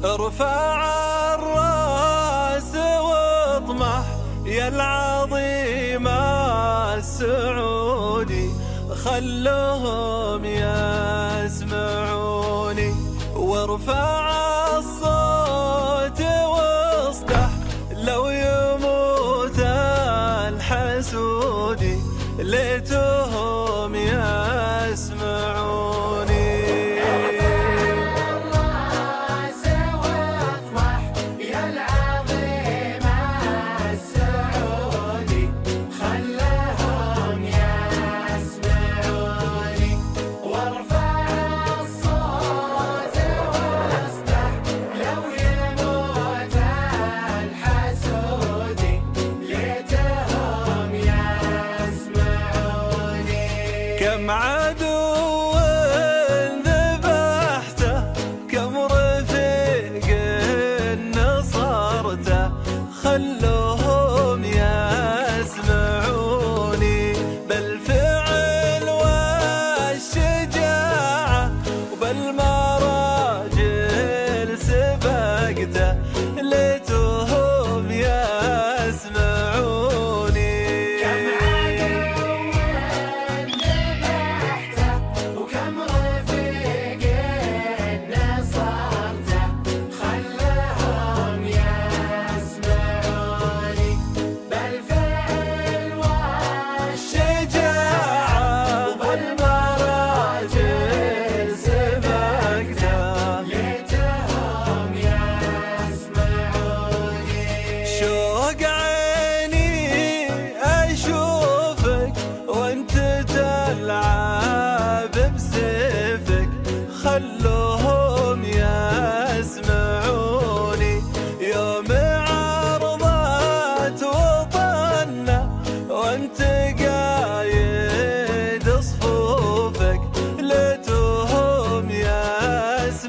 ارفع الراس واطمح يا العظيم السعودي، خلهم يسمعوني. وارفع الصوت واصدح لو يموت الحسودي، ليتهم يسمعوني. كم عدو ذبحته، كم رفيق نصرته، خلوهم يسمعوني. بالفعل والشجاعة وبالمراجل سبقته، ليتهم يسمعوني. شوق عيني أشوفك وانت تلعب بسيفك، خلوهم يسمعوني. يوم عرضت وطننا وانت قايد صفوفك، ليتهم يسمعوني.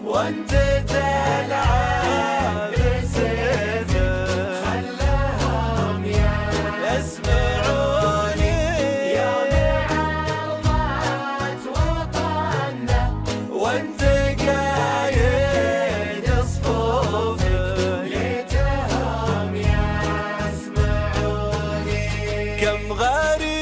وانت تلعب بسيفك، خلهم يسمعوني. يوم عرضت وطننا وانت قايد صفوفك، ليتهم يسمعوني. كم غريب